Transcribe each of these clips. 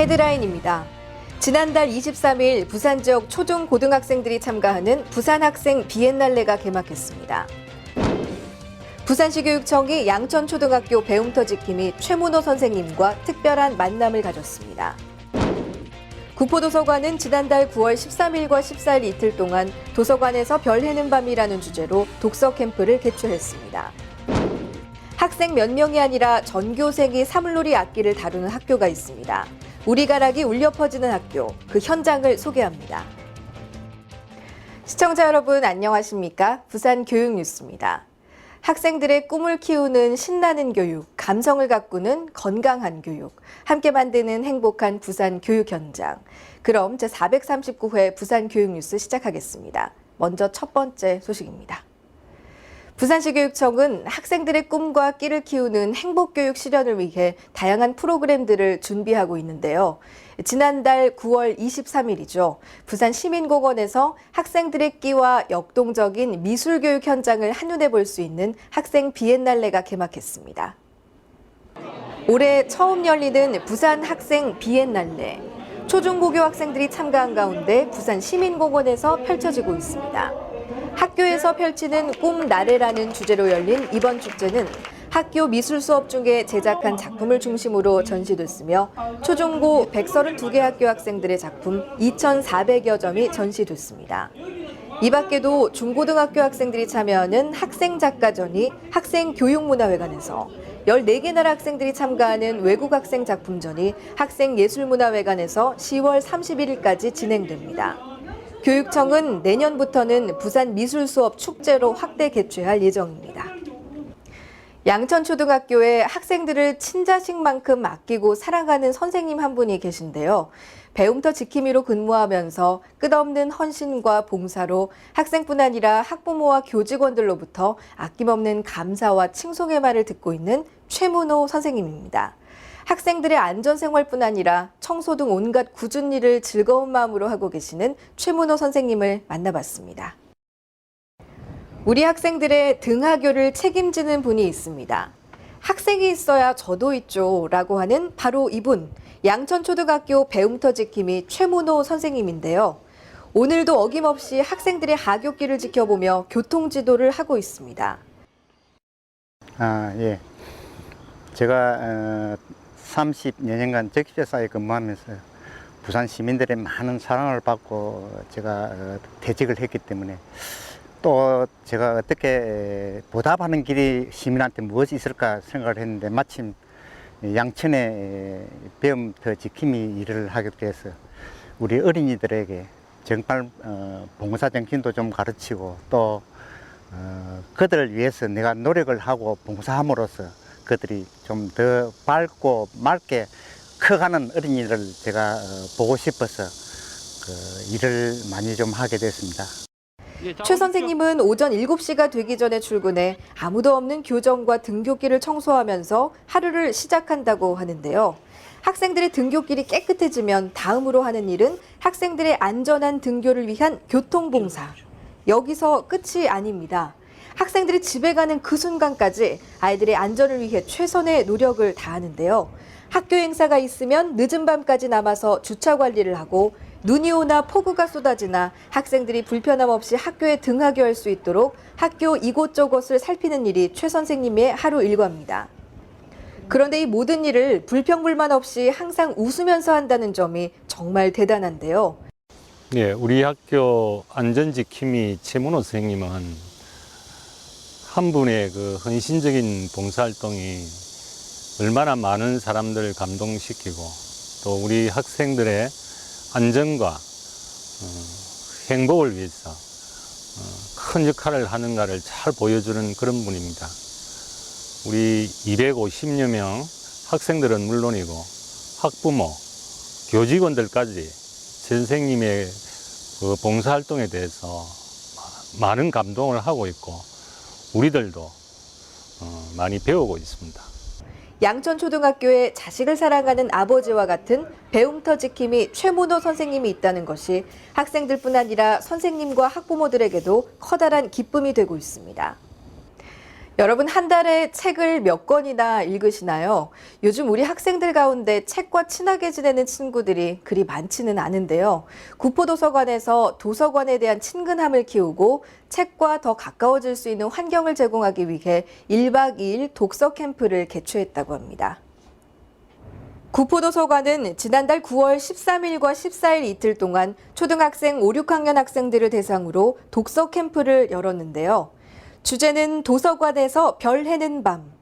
헤드라인입니다. 지난달 23일 부산 지역 초중 고등학생들이 참가하는 부산 학생 비엔날레가 개막했습니다. 부산시교육청이 양천초등학교 배움터 지킴이 최문호 선생님과 특별한 만남을 가졌습니다. 구포도서관은 지난달 9월 13일과 14일 이틀 동안 도서관에서 별 해는 밤이라는 주제로 독서 캠프를 개최했습니다. 학생 몇 명이 아니라 전교생이 사물놀이 악기를 다루는 학교가 있습니다. 우리가락이 울려 퍼지는 학교, 그 현장을 소개합니다. 시청자 여러분 안녕하십니까? 부산 교육뉴스입니다. 학생들의 꿈을 키우는 신나는 교육, 감성을 가꾸는 건강한 교육, 함께 만드는 행복한 부산 교육 현장. 그럼 제439회 부산 교육뉴스 시작하겠습니다. 먼저 첫 번째 소식입니다. 부산시 교육청은 학생들의 꿈과 끼를 키우는 행복교육 실현을 위해 다양한 프로그램들을 준비하고 있는데요. 지난달 9월 23일이죠. 부산 시민공원에서 학생들의 끼와 역동적인 미술교육 현장을 한눈에 볼 수 있는 학생 비엔날레가 개막했습니다. 올해 처음 열리는 부산 학생 비엔날레. 초중고교 학생들이 참가한 가운데 부산 시민공원에서 펼쳐지고 있습니다. 학교에서 펼치는 꿈 나래라는 주제로 열린 이번 축제는 학교 미술 수업 중에 제작한 작품을 중심으로 전시됐으며 초중고 132개 학교 학생들의 작품 2,400여 점이 전시됐습니다. 이 밖에도 중고등학교 학생들이 참여하는 학생작가전이 학생교육문화회관에서 14개 나라 학생들이 참가하는 외국학생 작품전이 학생예술문화회관에서 10월 31일까지 진행됩니다. 교육청은 내년부터는 부산 미술수업 축제로 확대 개최할 예정입니다. 양천초등학교에 학생들을 친자식만큼 아끼고 사랑하는 선생님 한 분이 계신데요. 배움터 지킴이로 근무하면서 끝없는 헌신과 봉사로 학생뿐 아니라 학부모와 교직원들로부터 아낌없는 감사와 칭송의 말을 듣고 있는 최문호 선생님입니다. 학생들의 안전생활뿐 아니라 청소 등 온갖 굳은 일을 즐거운 마음으로 하고 계시는 최문호 선생님을 만나봤습니다. 우리 학생들의 등하교를 책임지는 분이 있습니다. 학생이 있어야 저도 있죠 라고 하는 바로 이분, 양천초등학교 배움터 지킴이 최문호 선생님인데요. 오늘도 어김없이 학생들의 하굣길을 지켜보며 교통지도를 하고 있습니다. 예. 제가 30여 년간 적십자사에 근무하면서 부산 시민들의 많은 사랑을 받고 제가 퇴직을 했기 때문에 또 제가 어떻게 보답하는 길이 시민한테 무엇이 있을까 생각을 했는데 마침 양천에 배움터 지킴이 일을 하게 돼서 우리 어린이들에게 정말 봉사정신도 좀 가르치고 또 그들을 위해서 내가 노력을 하고 봉사함으로써 그들이 좀 더 밝고 맑게 커가는 어린이를 제가 보고 싶어서 일을 많이 좀 하게 됐습니다. 최 선생님은 오전 7시가 되기 전에 출근해 아무도 없는 교정과 등굣길을 청소하면서 하루를 시작한다고 하는데요. 학생들의 등굣길이 깨끗해지면 다음으로 하는 일은 학생들의 안전한 등교를 위한 교통봉사. 여기서 끝이 아닙니다. 학생들이 집에 가는 그 순간까지 아이들의 안전을 위해 최선의 노력을 다하는데요. 학교 행사가 있으면 늦은 밤까지 남아서 주차 관리를 하고 눈이 오나 폭우가 쏟아지나 학생들이 불편함 없이 학교에 등하교할 수 있도록 학교 이곳저곳을 살피는 일이 최 선생님의 하루 일과입니다. 그런데 이 모든 일을 불평불만 없이 항상 웃으면서 한다는 점이 정말 대단한데요. 네, 우리 학교 안전지킴이 최문호 선생님은 한 분의 그 헌신적인 봉사활동이 얼마나 많은 사람들을 감동시키고 또 우리 학생들의 안전과 행복을 위해서 큰 역할을 하는가를 잘 보여주는 그런 분입니다. 우리 250여 명 학생들은 물론이고 학부모, 교직원들까지 선생님의 그 봉사활동에 대해서 많은 감동을 하고 있고 우리들도 많이 배우고 있습니다. 양천초등학교에 자식을 사랑하는 아버지와 같은 배움터 지킴이 최문호 선생님이 있다는 것이 학생들뿐 아니라 선생님과 학부모들에게도 커다란 기쁨이 되고 있습니다. 여러분 한 달에 책을 몇 권이나 읽으시나요? 요즘 우리 학생들 가운데 책과 친하게 지내는 친구들이 그리 많지는 않은데요. 구포도서관에서 도서관에 대한 친근함을 키우고 책과 더 가까워질 수 있는 환경을 제공하기 위해 1박 2일 독서 캠프를 개최했다고 합니다. 구포도서관은 지난달 9월 13일과 14일 이틀 동안 초등학생 5, 6학년 학생들을 대상으로 독서 캠프를 열었는데요. 주제는 도서관에서 별 해는 밤.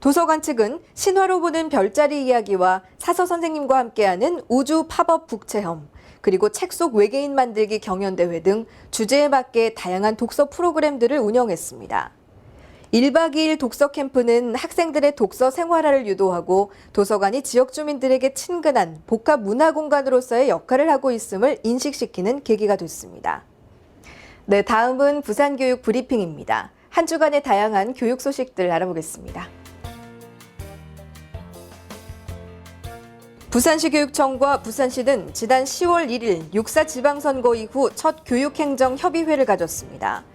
도서관 측은 신화로 보는 별자리 이야기와 사서 선생님과 함께하는 우주 팝업 북체험, 그리고 책 속 외계인 만들기 경연대회 등 주제에 맞게 다양한 독서 프로그램들을 운영했습니다. 1박 2일 독서 캠프는 학생들의 독서 생활화를 유도하고 도서관이 지역 주민들에게 친근한 복합 문화 공간으로서의 역할을 하고 있음을 인식시키는 계기가 됐습니다. 네, 다음은 부산교육 브리핑입니다. 한 주간의 다양한 교육 소식들 알아보겠습니다. 부산시 교육청과 부산시는 지난 10월 1일 6.4 지방선거 이후 첫 교육행정협의회를 가졌습니다.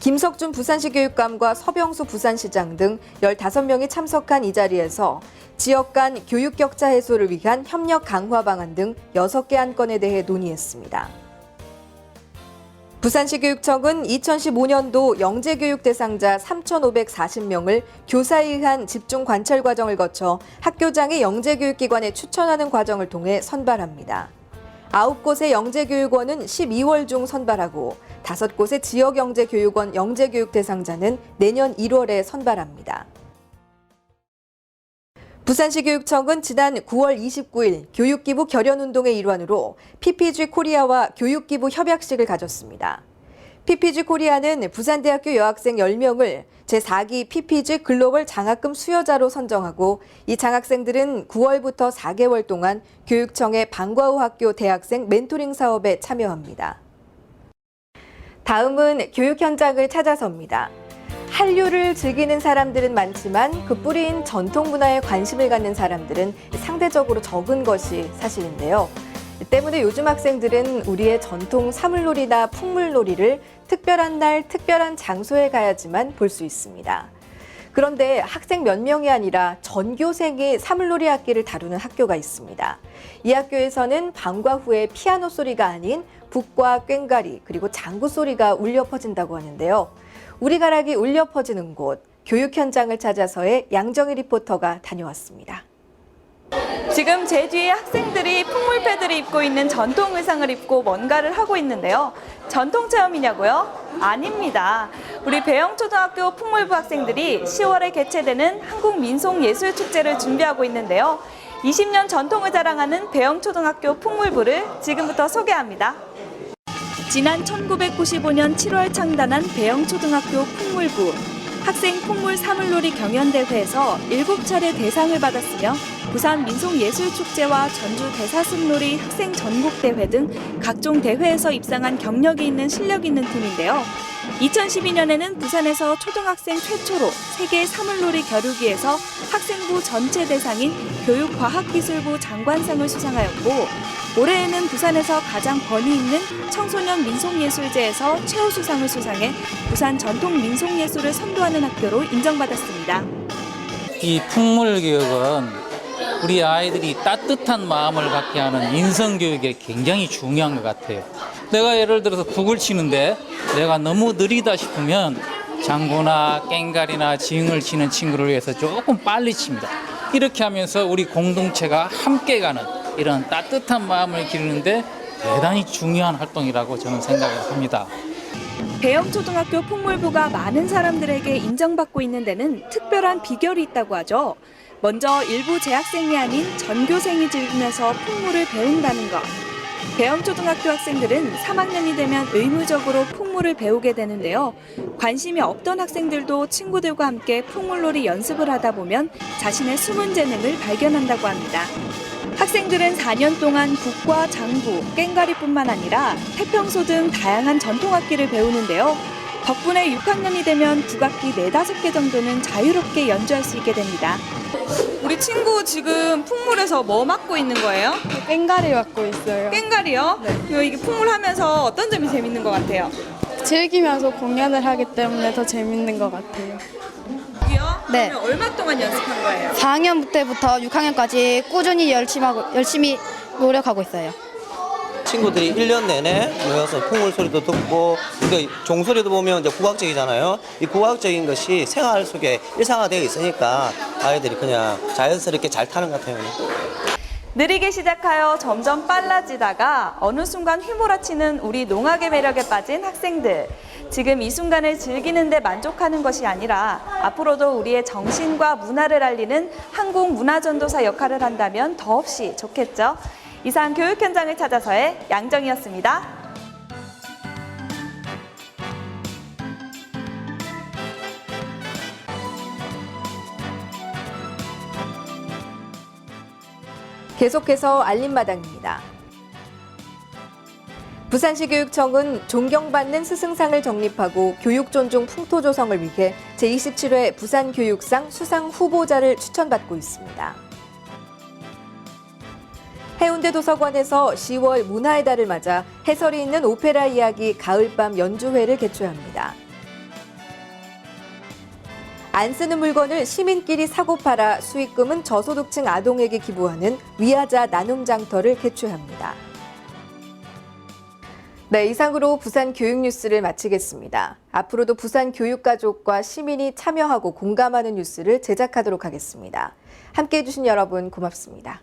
김석준 부산시 교육감과 서병수 부산시장 등 15명이 참석한 이 자리에서 지역 간 교육 격차 해소를 위한 협력 강화 방안 등 6개 안건에 대해 논의했습니다. 부산시 교육청은 2015년도 영재교육 대상자 3,540명을 교사에 의한 집중 관찰 과정을 거쳐 학교장의 영재교육기관에 추천하는 과정을 통해 선발합니다. 9곳의 영재교육원은 12월 중 선발하고 5곳의 지역영재교육원 영재교육 대상자는 내년 1월에 선발합니다. 부산시 교육청은 지난 9월 29일 교육기부 결연운동의 일환으로 PPG 코리아와 교육기부 협약식을 가졌습니다. PPG 코리아는 부산대학교 여학생 10명을 제4기 PPG 글로벌 장학금 수여자로 선정하고 이 장학생들은 9월부터 4개월 동안 교육청의 방과후 학교 대학생 멘토링 사업에 참여합니다. 다음은 교육 현장을 찾아서입니다. 한류를 즐기는 사람들은 많지만 그 뿌리인 전통 문화에 관심을 갖는 사람들은 상대적으로 적은 것이 사실인데요. 때문에 요즘 학생들은 우리의 전통 사물놀이나 풍물놀이를 특별한 날, 특별한 장소에 가야지만 볼 수 있습니다. 그런데 학생 몇 명이 아니라 전교생이 사물놀이 악기를 다루는 학교가 있습니다. 이 학교에서는 방과 후에 피아노 소리가 아닌 북과 꽹과리 그리고 장구 소리가 울려 퍼진다고 하는데요. 우리 가락이 울려 퍼지는 곳, 교육 현장을 찾아서의 양정희 리포터가 다녀왔습니다. 지금 제 뒤에 학생들이 풍물패들을 입고 있는 전통 의상을 입고 뭔가를 하고 있는데요. 전통 체험이냐고요? 아닙니다. 우리 배영초등학교 풍물부 학생들이 10월에 개최되는 한국민속예술축제를 준비하고 있는데요. 20년 전통을 자랑하는 배영초등학교 풍물부를 지금부터 소개합니다. 지난 1995년 7월 창단한 배영초등학교 풍물부. 학생 풍물 사물놀이 경연대회에서 7차례 대상을 받았으며 부산 민속예술축제와 전주 대사슴놀이 학생 전국대회 등 각종 대회에서 입상한 경력이 있는 실력 있는 팀인데요. 2012년에는 부산에서 초등학생 최초로 세계 사물놀이 겨루기에서 학생부 전체 대상인 교육과학기술부 장관상을 수상하였고 올해에는 부산에서 가장 권위 있는 청소년 민속예술제에서 최우수상을 수상해 부산 전통 민속예술을 선도하는 학교로 인정받았습니다. 이 풍물교육은 우리 아이들이 따뜻한 마음을 갖게 하는 인성교육에 굉장히 중요한 것 같아요. 내가 예를 들어서 북을 치는데 내가 너무 느리다 싶으면 장구나 꽹과리나 징을 치는 친구를 위해서 조금 빨리 칩니다. 이렇게 하면서 우리 공동체가 함께 가는 이런 따뜻한 마음을 기르는데 대단히 중요한 활동이라고 저는 생각을 합니다. 배영초등학교 풍물부가 많은 사람들에게 인정받고 있는 데는 특별한 비결이 있다고 하죠. 먼저 일부 재학생이 아닌 전교생이 즐기면서 풍물을 배운다는 것. 배영초등학교 학생들은 3학년이 되면 의무적으로 풍물을 배우게 되는데요. 관심이 없던 학생들도 친구들과 함께 풍물놀이 연습을 하다 보면 자신의 숨은 재능을 발견한다고 합니다. 학생들은 4년 동안 북과 장구, 꽹과리뿐만 아니라 태평소 등 다양한 전통악기를 배우는데요. 덕분에 6학년이 되면 국악기 4-5개 정도는 자유롭게 연주할 수 있게 됩니다. 우리 친구 지금 풍물에서 뭐 맡고 있는 거예요? 꽹과리 맡고 있어요. 꽹과리요? 네. 이게 풍물 하면서 어떤 점이 재밌는 것 같아요? 즐기면서 공연을 하기 때문에 더 재밌는 것 같아요. 네. 그러면 얼마 동안 연습한 거예요? 4학년 때부터 6학년까지 꾸준히 열심히 노력하고 있어요. 친구들이 1년 내내 모여서 풍물 소리도 듣고, 그 종소리도 보면 이제 국악적이잖아요. 이 국악적인 것이 생활 속에 일상화되어 있으니까 아이들이 그냥 자연스럽게 잘 타는 것 같아요. 느리게 시작하여 점점 빨라지다가 어느 순간 휘몰아치는 우리 농악의 매력에 빠진 학생들. 지금 이 순간을 즐기는 데 만족하는 것이 아니라 앞으로도 우리의 정신과 문화를 알리는 한국문화전도사 역할을 한다면 더없이 좋겠죠. 이상 교육 현장을 찾아서의 양정이었습니다. 계속해서 알림마당입니다. 부산시 교육청은 존경받는 스승상을 정립하고 교육 존중 풍토 조성을 위해 제27회 부산교육상 수상 후보자를 추천받고 있습니다. 해운대 도서관에서 10월 문화의 달을 맞아 해설이 있는 오페라 이야기 가을밤 연주회를 개최합니다. 안 쓰는 물건을 시민끼리 사고 팔아 수익금은 저소득층 아동에게 기부하는 위하자 나눔 장터를 개최합니다. 네, 이상으로 부산 교육 뉴스를 마치겠습니다. 앞으로도 부산 교육가족과 시민이 참여하고 공감하는 뉴스를 제작하도록 하겠습니다. 함께해 주신 여러분 고맙습니다.